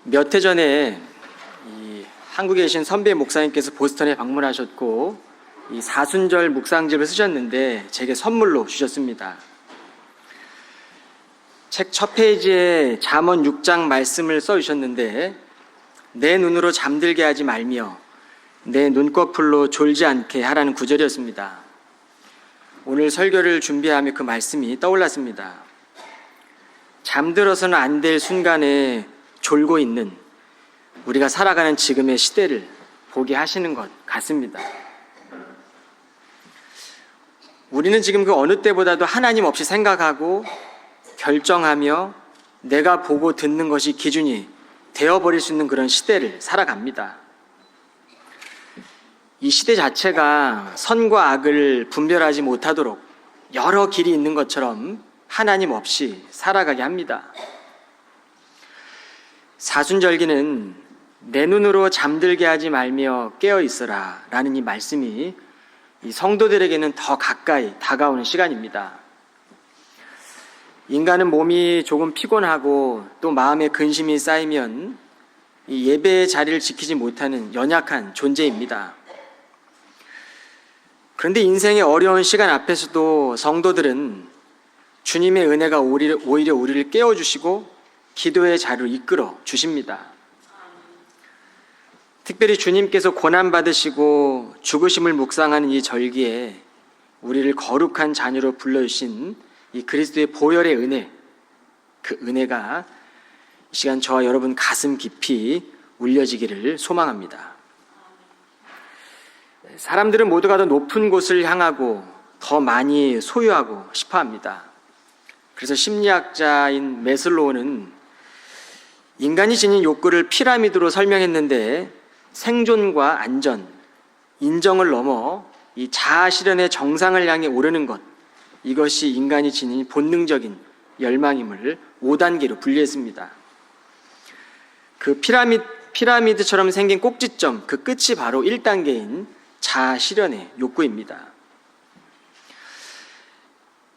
몇 해 전에 한국에 계신 선배 목사님께서 보스턴에 방문하셨고 이 사순절 묵상집을 쓰셨는데 제게 선물로 주셨습니다. 책 첫 페이지에 잠언 6장 말씀을 써주셨는데 내 눈으로 잠들게 하지 말며 내 눈꺼풀로 졸지 않게 하라는 구절이었습니다. 오늘 설교를 준비하며 그 말씀이 떠올랐습니다. 잠들어서는 안 될 순간에 졸고 있는 우리가 살아가는 지금의 시대를 보게 하시는 것 같습니다. 우리는 지금 그 어느 때보다도 하나님 없이 생각하고 결정하며 내가 보고 듣는 것이 기준이 되어버릴 수 있는 그런 시대를 살아갑니다. 이 시대 자체가 선과 악을 분별하지 못하도록 여러 길이 있는 것처럼 하나님 없이 살아가게 합니다. 사순절기는 내 눈으로 잠들게 하지 말며 깨어 있어라 라는 이 말씀이 이 성도들에게는 더 가까이 다가오는 시간입니다. 인간은 몸이 조금 피곤하고 또 마음에 근심이 쌓이면 이 예배의 자리를 지키지 못하는 연약한 존재입니다. 그런데 인생의 어려운 시간 앞에서도 성도들은 주님의 은혜가 오히려 우리를 깨워주시고 기도의 자리로 이끌어 주십니다. 특별히 주님께서 고난받으시고 죽으심을 묵상하는 이 절기에 우리를 거룩한 자녀로 불러주신 이 그리스도의 보혈의 은혜, 그 은혜가 이 시간 저와 여러분 가슴 깊이 울려지기를 소망합니다. 사람들은 모두가 더 높은 곳을 향하고 더 많이 소유하고 싶어 합니다. 그래서 심리학자인 매슬로우는 인간이 지닌 욕구를 피라미드로 설명했는데 생존과 안전, 인정을 넘어 이 자아 실현의 정상을 향해 오르는 것, 이것이 인간이 지닌 본능적인 열망임을 5단계로 분리했습니다. 그 피라미드처럼 생긴 꼭지점, 그 끝이 바로 1단계인 자아 실현의 욕구입니다.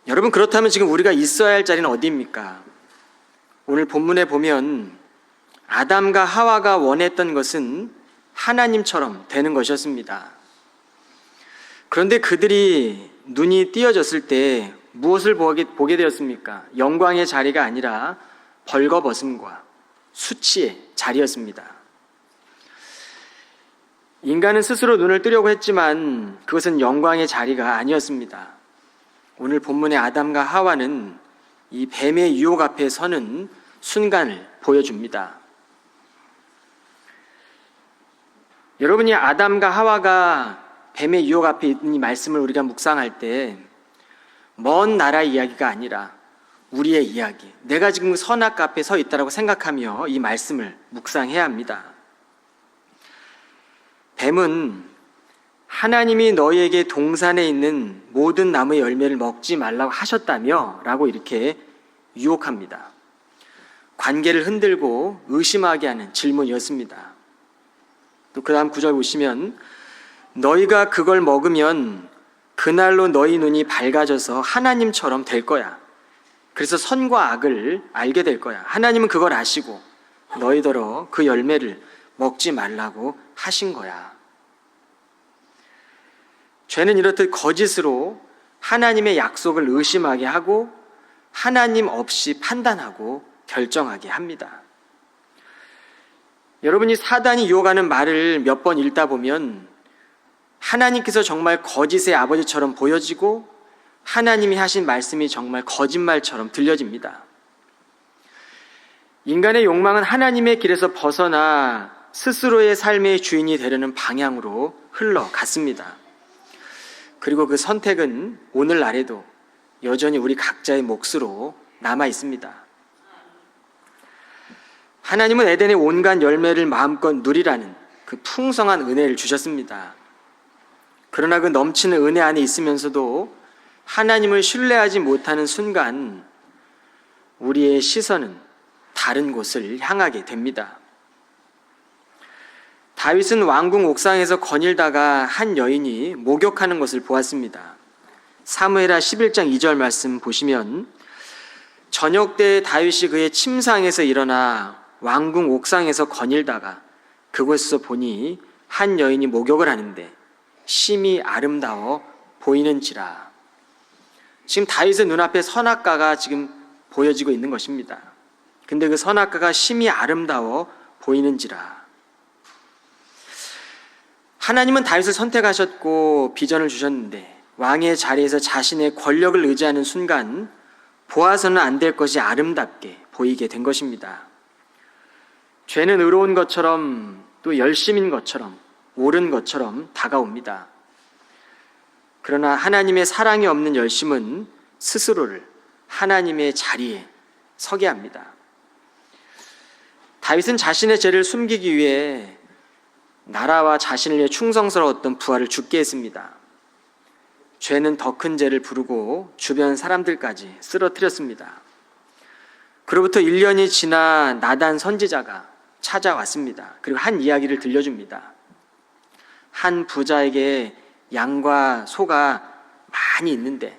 여러분, 그렇다면 지금 우리가 있어야 할 자리는 어디입니까? 오늘 본문에 보면 아담과 하와가 원했던 것은 하나님처럼 되는 것이었습니다. 그런데 그들이 눈이 띄어졌을 때 무엇을 보게 되었습니까? 영광의 자리가 아니라 벌거벗음과 수치의 자리였습니다. 인간은 스스로 눈을 뜨려고 했지만 그것은 영광의 자리가 아니었습니다. 오늘 본문의 아담과 하와는 이 뱀의 유혹 앞에 서는 순간을 보여줍니다. 여러분이 아담과 하와가 뱀의 유혹 앞에 있는 이 말씀을 우리가 묵상할 때 먼 나라의 이야기가 아니라 우리의 이야기, 내가 지금 선악 앞에 서 있다고 생각하며 이 말씀을 묵상해야 합니다. 뱀은 하나님이 너희에게 동산에 있는 모든 나무의 열매를 먹지 말라고 하셨다며 라고 이렇게 유혹합니다. 관계를 흔들고 의심하게 하는 질문이었습니다. 또 그 다음 구절 보시면 너희가 그걸 먹으면 그날로 너희 눈이 밝아져서 하나님처럼 될 거야. 그래서 선과 악을 알게 될 거야. 하나님은 그걸 아시고 너희더러 그 열매를 먹지 말라고 하신 거야. 죄는 이렇듯 거짓으로 하나님의 약속을 의심하게 하고 하나님 없이 판단하고 결정하게 합니다. 여러분이 사단이 유혹하는 말을 몇 번 읽다 보면 하나님께서 정말 거짓의 아버지처럼 보여지고 하나님이 하신 말씀이 정말 거짓말처럼 들려집니다. 인간의 욕망은 하나님의 길에서 벗어나 스스로의 삶의 주인이 되려는 방향으로 흘러갔습니다. 그리고 그 선택은 오늘날에도 여전히 우리 각자의 몫으로 남아 있습니다. 하나님은 에덴의 온갖 열매를 마음껏 누리라는 그 풍성한 은혜를 주셨습니다. 그러나 그 넘치는 은혜 안에 있으면서도 하나님을 신뢰하지 못하는 순간 우리의 시선은 다른 곳을 향하게 됩니다. 다윗은 왕궁 옥상에서 거닐다가 한 여인이 목욕하는 것을 보았습니다. 사무엘하 11장 2절 말씀 보시면 저녁 때 다윗이 그의 침상에서 일어나 왕궁 옥상에서 거닐다가 그곳에서 보니 한 여인이 목욕을 하는데 심히 아름다워 보이는지라. 지금 다윗의 눈앞에 선악과가 지금 보여지고 있는 것입니다. 근데 그 선악과가 심히 아름다워 보이는지라. 하나님은 다윗을 선택하셨고 비전을 주셨는데 왕의 자리에서 자신의 권력을 의지하는 순간 보아서는 안 될 것이 아름답게 보이게 된 것입니다. 죄는 의로운 것처럼 또 열심인 것처럼 옳은 것처럼 다가옵니다. 그러나 하나님의 사랑이 없는 열심은 스스로를 하나님의 자리에 서게 합니다. 다윗은 자신의 죄를 숨기기 위해 나라와 자신을 위해 충성스러웠던 부하를 죽게 했습니다. 죄는 더 큰 죄를 부르고 주변 사람들까지 쓰러뜨렸습니다. 그로부터 1년이 지나 나단 선지자가 찾아왔습니다. 그리고 한 이야기를 들려줍니다. 한 부자에게 양과 소가 많이 있는데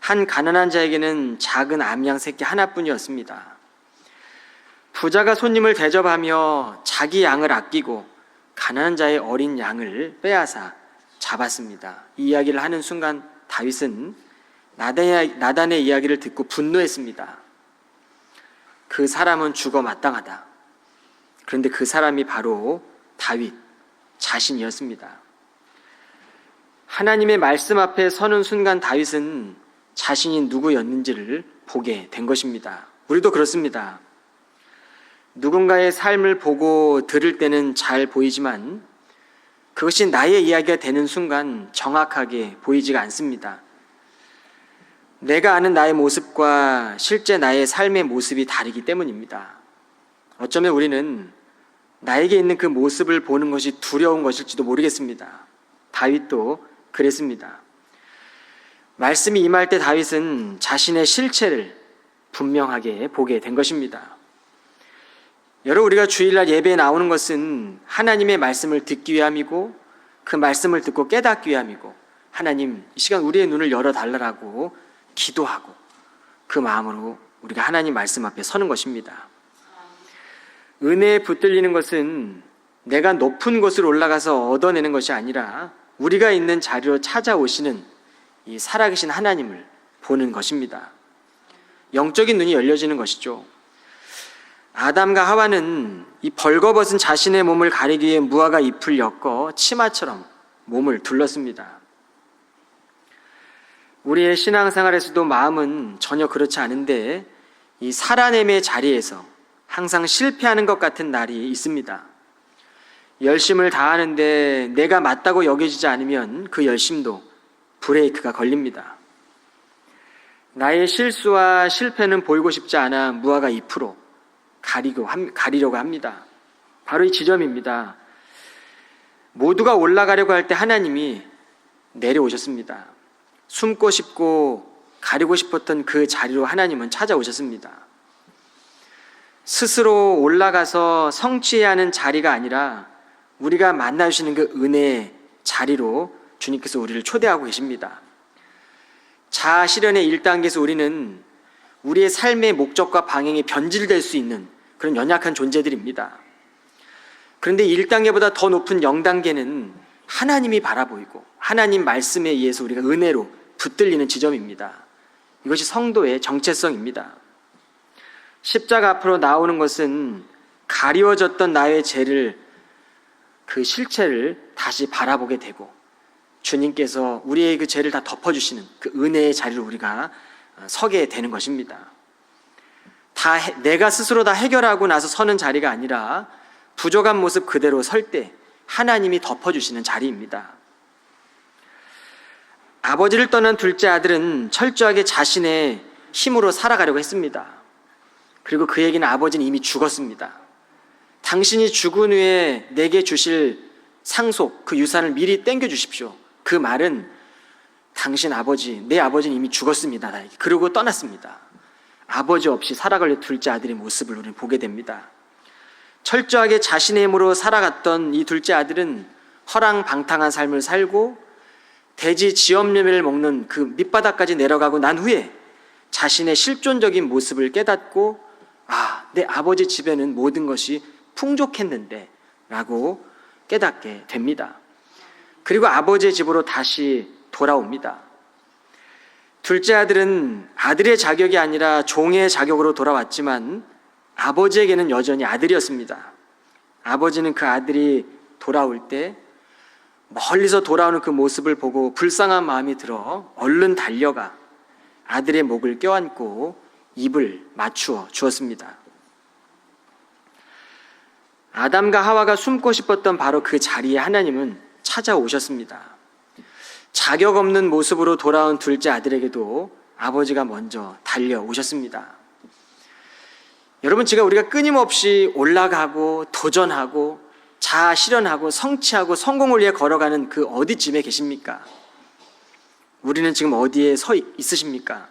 한 가난한 자에게는 작은 암양 새끼 하나뿐이었습니다. 부자가 손님을 대접하며 자기 양을 아끼고 가난한 자의 어린 양을 빼앗아 잡았습니다. 이 이야기를 하는 순간 다윗은 나단의 이야기를 듣고 분노했습니다. 그 사람은 죽어 마땅하다. 그런데 그 사람이 바로 다윗 자신이었습니다. 하나님의 말씀 앞에 서는 순간 다윗은 자신이 누구였는지를 보게 된 것입니다. 우리도 그렇습니다. 누군가의 삶을 보고 들을 때는 잘 보이지만 그것이 나의 이야기가 되는 순간 정확하게 보이지가 않습니다. 내가 아는 나의 모습과 실제 나의 삶의 모습이 다르기 때문입니다. 어쩌면 우리는 나에게 있는 그 모습을 보는 것이 두려운 것일지도 모르겠습니다. 다윗도 그랬습니다. 말씀이 임할 때 다윗은 자신의 실체를 분명하게 보게 된 것입니다. 여러분, 우리가 주일날 예배에 나오는 것은 하나님의 말씀을 듣기 위함이고 그 말씀을 듣고 깨닫기 위함이고 하나님 이 시간 우리의 눈을 열어달라고 기도하고 그 마음으로 우리가 하나님 말씀 앞에 서는 것입니다. 은혜에 붙들리는 것은 내가 높은 곳으로 올라가서 얻어내는 것이 아니라 우리가 있는 자리로 찾아오시는 이 살아계신 하나님을 보는 것입니다. 영적인 눈이 열려지는 것이죠. 아담과 하와는 이 벌거벗은 자신의 몸을 가리기 위해 무화과 잎을 엮어 치마처럼 몸을 둘렀습니다. 우리의 신앙생활에서도 마음은 전혀 그렇지 않은데 이 살아냄의 자리에서 항상 실패하는 것 같은 날이 있습니다. 열심을 다하는데 내가 맞다고 여겨지지 않으면 그 열심도 브레이크가 걸립니다. 나의 실수와 실패는 보이고 싶지 않아 무화과 잎으로 가리려고 합니다. 바로 이 지점입니다. 모두가 올라가려고 할 때 하나님이 내려오셨습니다. 숨고 싶고 가리고 싶었던 그 자리로 하나님은 찾아오셨습니다. 스스로 올라가서 성취해야 하는 자리가 아니라 우리가 만나주시는 그 은혜의 자리로 주님께서 우리를 초대하고 계십니다. 자아 실현의 1단계에서 우리는 우리의 삶의 목적과 방향이 변질될 수 있는 그런 연약한 존재들입니다. 그런데 1단계보다 더 높은 0단계는 하나님이 바라보이고 하나님 말씀에 의해서 우리가 은혜로 붙들리는 지점입니다. 이것이 성도의 정체성입니다. 십자가 앞으로 나오는 것은 가리워졌던 나의 죄를 그 실체를 다시 바라보게 되고 주님께서 우리의 그 죄를 다 덮어주시는 그 은혜의 자리로 우리가 서게 되는 것입니다. 내가 스스로 다 해결하고 나서 서는 자리가 아니라 부족한 모습 그대로 설 때 하나님이 덮어주시는 자리입니다. 아버지를 떠난 둘째 아들은 철저하게 자신의 힘으로 살아가려고 했습니다. 그리고 그에게는 아버지는 이미 죽었습니다. 당신이 죽은 후에 내게 주실 상속, 그 유산을 미리 땡겨주십시오. 그 말은 당신 아버지, 내 아버지는 이미 죽었습니다. 나에게. 그러고 떠났습니다. 아버지 없이 살아갈 둘째 아들의 모습을 우리는 보게 됩니다. 철저하게 자신의 힘으로 살아갔던 이 둘째 아들은 허랑방탕한 삶을 살고 돼지 지엄열매를 먹는 그 밑바닥까지 내려가고 난 후에 자신의 실존적인 모습을 깨닫고 내 아버지 집에는 모든 것이 풍족했는데 라고 깨닫게 됩니다. 그리고 아버지의 집으로 다시 돌아옵니다. 둘째 아들은 아들의 자격이 아니라 종의 자격으로 돌아왔지만 아버지에게는 여전히 아들이었습니다. 아버지는 그 아들이 돌아올 때 멀리서 돌아오는 그 모습을 보고 불쌍한 마음이 들어 얼른 달려가 아들의 목을 껴안고 입을 맞추어 주었습니다. 아담과 하와가 숨고 싶었던 바로 그 자리에 하나님은 찾아오셨습니다. 자격 없는 모습으로 돌아온 둘째 아들에게도 아버지가 먼저 달려오셨습니다. 여러분, 우리가 끊임없이 올라가고 도전하고 자아 실현하고 성취하고 성공을 위해 걸어가는 그 어디쯤에 계십니까? 우리는 지금 어디에 서 있으십니까?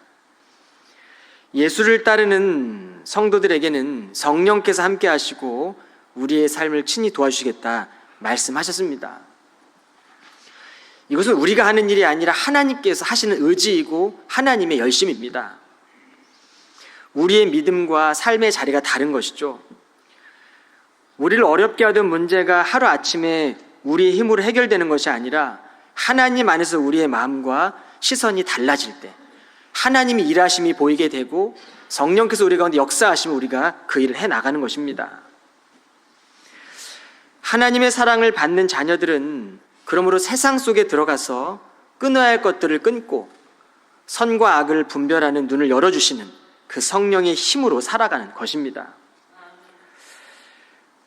예수를 따르는 성도들에게는 성령께서 함께 하시고 우리의 삶을 친히 도와주시겠다 말씀하셨습니다. 이것은 우리가 하는 일이 아니라 하나님께서 하시는 의지이고 하나님의 열심입니다. 우리의 믿음과 삶의 자리가 다른 것이죠. 우리를 어렵게 하던 문제가 하루아침에 우리의 힘으로 해결되는 것이 아니라 하나님 안에서 우리의 마음과 시선이 달라질 때 하나님이 일하심이 보이게 되고 성령께서 우리 가운데 역사하시면 우리가 그 일을 해나가는 것입니다. 하나님의 사랑을 받는 자녀들은 그러므로 세상 속에 들어가서 끊어야 할 것들을 끊고 선과 악을 분별하는 눈을 열어주시는 그 성령의 힘으로 살아가는 것입니다.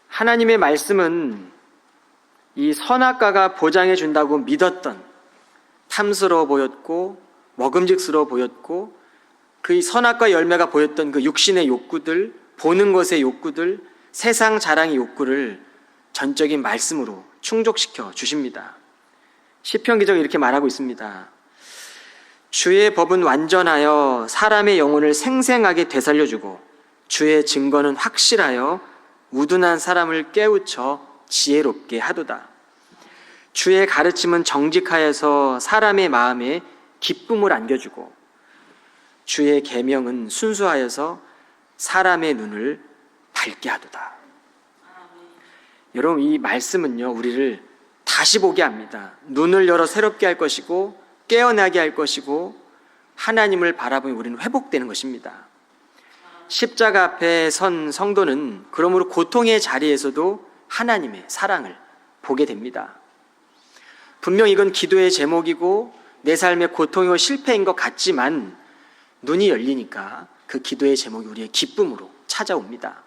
하나님의 말씀은 이 선악과가 보장해 준다고 믿었던 탐스러워 보였고 먹음직스러워 보였고 그 선악과 열매가 보였던 그 육신의 욕구들, 보는 것의 욕구들, 세상 자랑의 욕구를 전적인 말씀으로 충족시켜 주십니다. 시편 기자가 이렇게 말하고 있습니다. 주의 법은 완전하여 사람의 영혼을 생생하게 되살려주고 주의 증거는 확실하여 우둔한 사람을 깨우쳐 지혜롭게 하도다. 주의 가르침은 정직하여서 사람의 마음에 기쁨을 안겨주고 주의 계명은 순수하여서 사람의 눈을 밝게 하도다. 여러분, 이 말씀은요, 우리를 다시 보게 합니다. 눈을 열어 새롭게 할 것이고 깨어나게 할 것이고 하나님을 바라보면 우리는 회복되는 것입니다. 십자가 앞에 선 성도는 그러므로 고통의 자리에서도 하나님의 사랑을 보게 됩니다. 분명 이건 기도의 제목이고 내 삶의 고통이고 실패인 것 같지만 눈이 열리니까 그 기도의 제목이 우리의 기쁨으로 찾아옵니다.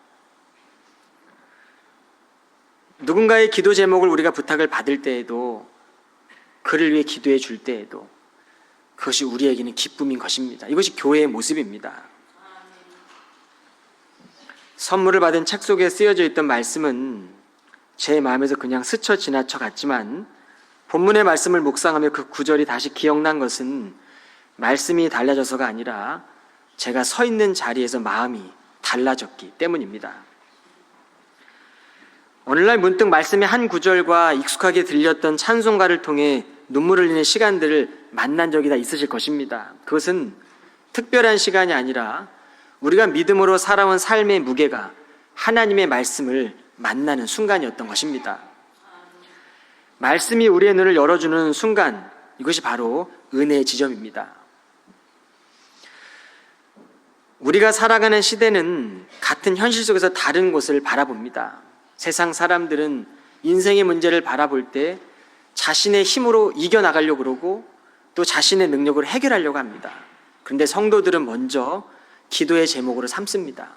누군가의 기도 제목을 우리가 부탁을 받을 때에도 그를 위해 기도해 줄 때에도 그것이 우리에게는 기쁨인 것입니다. 이것이 교회의 모습입니다. 선물을 받은 책 속에 쓰여져 있던 말씀은 제 마음에서 그냥 스쳐 지나쳐 갔지만 본문의 말씀을 묵상하며 그 구절이 다시 기억난 것은 말씀이 달라져서가 아니라 제가 서 있는 자리에서 마음이 달라졌기 때문입니다. 오늘날 문득 말씀의 한 구절과 익숙하게 들렸던 찬송가를 통해 눈물을 흘리는 시간들을 만난 적이 다 있으실 것입니다. 그것은 특별한 시간이 아니라 우리가 믿음으로 살아온 삶의 무게가 하나님의 말씀을 만나는 순간이었던 것입니다. 말씀이 우리의 눈을 열어주는 순간, 이것이 바로 은혜의 지점입니다. 우리가 살아가는 시대는 같은 현실 속에서 다른 곳을 바라봅니다. 세상 사람들은 인생의 문제를 바라볼 때 자신의 힘으로 이겨나가려고 그러고 또 자신의 능력으로 해결하려고 합니다. 그런데 성도들은 먼저 기도의 제목으로 삼습니다.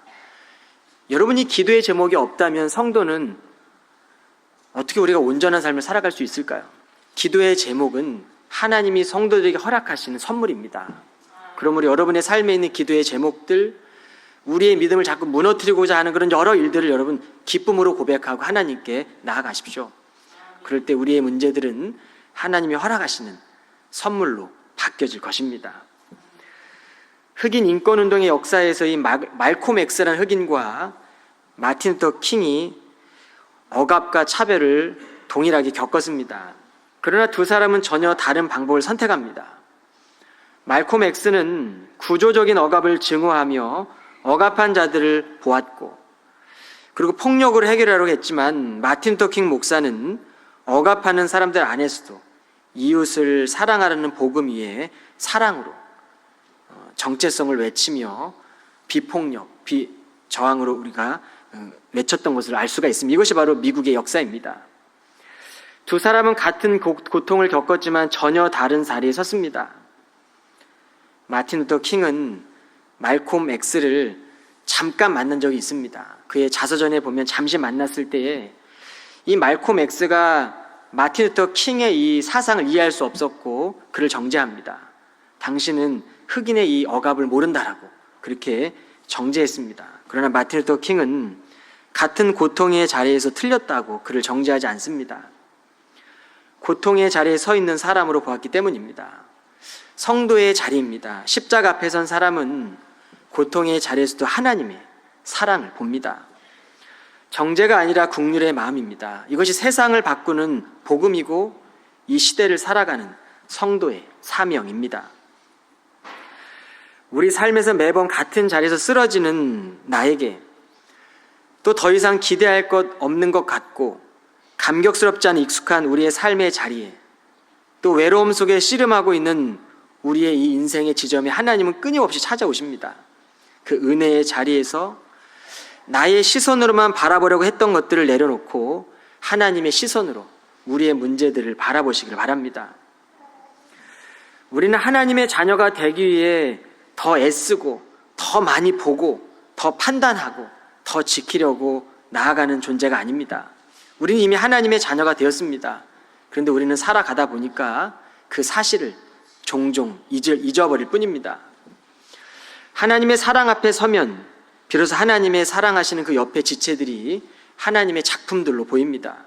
여러분이 기도의 제목이 없다면 성도는 어떻게 우리가 온전한 삶을 살아갈 수 있을까요? 기도의 제목은 하나님이 성도들에게 허락하시는 선물입니다. 그러므로 여러분의 삶에 있는 기도의 제목들, 우리의 믿음을 자꾸 무너뜨리고자 하는 그런 여러 일들을 여러분 기쁨으로 고백하고 하나님께 나아가십시오. 그럴 때 우리의 문제들은 하나님이 허락하시는 선물로 바뀌어질 것입니다. 흑인 인권운동의 역사에서 이 말콤 X라는 흑인과 마틴 루터 킹이 억압과 차별을 동일하게 겪었습니다. 그러나 두 사람은 전혀 다른 방법을 선택합니다. 말콤 X는 구조적인 억압을 증오하며 억압한 자들을 보았고 그리고 폭력으로 해결하려고 했지만 마틴 루터 킹 목사는 억압하는 사람들 안에서도 이웃을 사랑하라는 복음 위에 사랑으로 정체성을 외치며 비폭력, 비저항으로 우리가 외쳤던 것을 알 수가 있습니다. 이것이 바로 미국의 역사입니다. 두 사람은 같은 고통을 겪었지만 전혀 다른 자리에 섰습니다. 마틴 루터 킹은 말콤 X를 잠깐 만난 적이 있습니다. 그의 자서전에 보면 잠시 만났을 때에 이 말콤 X가 마틴 루터 킹의 이 사상을 이해할 수 없었고 그를 정죄합니다. 당신은 흑인의 이 억압을 모른다라고 그렇게 정죄했습니다. 그러나 마틴 루터 킹은 같은 고통의 자리에서 틀렸다고 그를 정죄하지 않습니다. 고통의 자리에 서 있는 사람으로 보았기 때문입니다. 성도의 자리입니다. 십자가 앞에 선 사람은 고통의 자리에서도 하나님의 사랑을 봅니다. 정죄가 아니라 국률의 마음입니다. 이것이 세상을 바꾸는 복음이고 이 시대를 살아가는 성도의 사명입니다. 우리 삶에서 매번 같은 자리에서 쓰러지는 나에게 또 더 이상 기대할 것 없는 것 같고 감격스럽지 않은 익숙한 우리의 삶의 자리에 또 외로움 속에 씨름하고 있는 우리의 이 인생의 지점에 하나님은 끊임없이 찾아오십니다. 그 은혜의 자리에서 나의 시선으로만 바라보려고 했던 것들을 내려놓고 하나님의 시선으로 우리의 문제들을 바라보시길 바랍니다. 우리는 하나님의 자녀가 되기 위해 더 애쓰고 더 많이 보고 더 판단하고 더 지키려고 나아가는 존재가 아닙니다. 우리는 이미 하나님의 자녀가 되었습니다. 그런데 우리는 살아가다 보니까 그 사실을 종종 잊어버릴 뿐입니다. 하나님의 사랑 앞에 서면 비로소 하나님의 사랑하시는 그 옆에 지체들이 하나님의 작품들로 보입니다.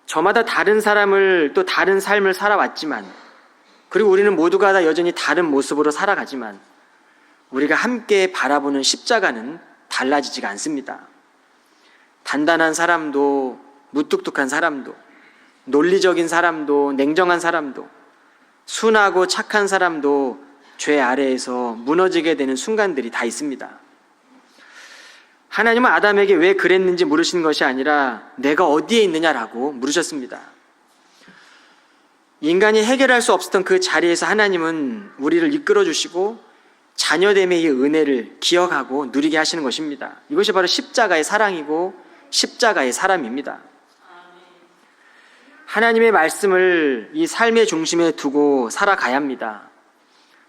저마다 다른 사람을 또 다른 삶을 살아왔지만 그리고 우리는 모두가 다 여전히 다른 모습으로 살아가지만 우리가 함께 바라보는 십자가는 달라지지가 않습니다. 단단한 사람도 무뚝뚝한 사람도 논리적인 사람도 냉정한 사람도 순하고 착한 사람도 죄 아래에서 무너지게 되는 순간들이 다 있습니다. 하나님은 아담에게 왜 그랬는지 물으신 것이 아니라 내가 어디에 있느냐라고 물으셨습니다. 인간이 해결할 수 없었던 그 자리에서 하나님은 우리를 이끌어 주시고 자녀됨의 이 은혜를 기억하고 누리게 하시는 것입니다. 이것이 바로 십자가의 사랑이고 십자가의 사람입니다. 하나님의 말씀을 이 삶의 중심에 두고 살아가야 합니다.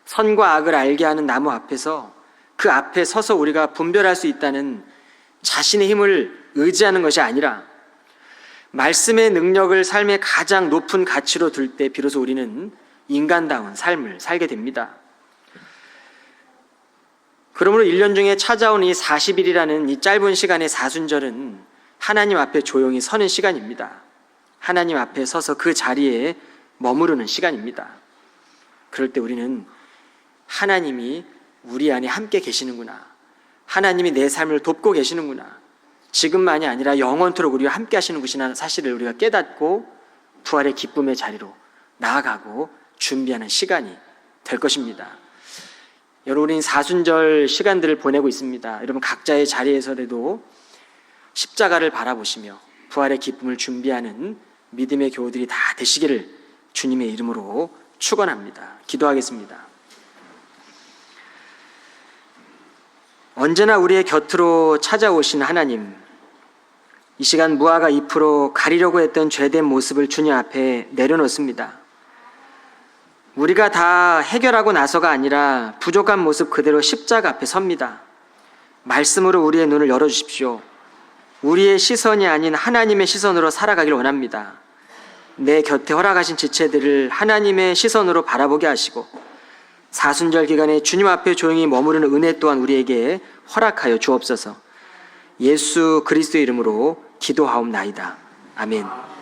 선과 악을 알게 하는 나무 앞에서 그 앞에 서서 우리가 분별할 수 있다는 자신의 힘을 의지하는 것이 아니라 말씀의 능력을 삶의 가장 높은 가치로 둘 때 비로소 우리는 인간다운 삶을 살게 됩니다. 그러므로 1년 중에 찾아온 이 40일이라는 이 짧은 시간의 사순절은 하나님 앞에 조용히 서는 시간입니다. 하나님 앞에 서서 그 자리에 머무르는 시간입니다. 그럴 때 우리는 하나님이 우리 안에 함께 계시는구나. 하나님이 내 삶을 돕고 계시는구나. 지금만이 아니라 영원토록 우리와 함께 하시는 것이라는 사실을 우리가 깨닫고 부활의 기쁨의 자리로 나아가고 준비하는 시간이 될 것입니다. 여러분, 우리는 사순절 시간들을 보내고 있습니다. 여러분 각자의 자리에서라도 십자가를 바라보시며 부활의 기쁨을 준비하는 믿음의 교우들이 다 되시기를 주님의 이름으로 축원합니다. 기도하겠습니다. 언제나 우리의 곁으로 찾아오신 하나님, 이 시간 무화과 잎으로 가리려고 했던 죄된 모습을 주님 앞에 내려놓습니다. 우리가 다 해결하고 나서가 아니라 부족한 모습 그대로 십자가 앞에 섭니다. 말씀으로 우리의 눈을 열어주십시오. 우리의 시선이 아닌 하나님의 시선으로 살아가길 원합니다. 내 곁에 허락하신 지체들을 하나님의 시선으로 바라보게 하시고 사순절 기간에 주님 앞에 조용히 머무르는 은혜 또한 우리에게 허락하여 주옵소서. 예수 그리스도의 이름으로 기도하옵나이다. 아멘.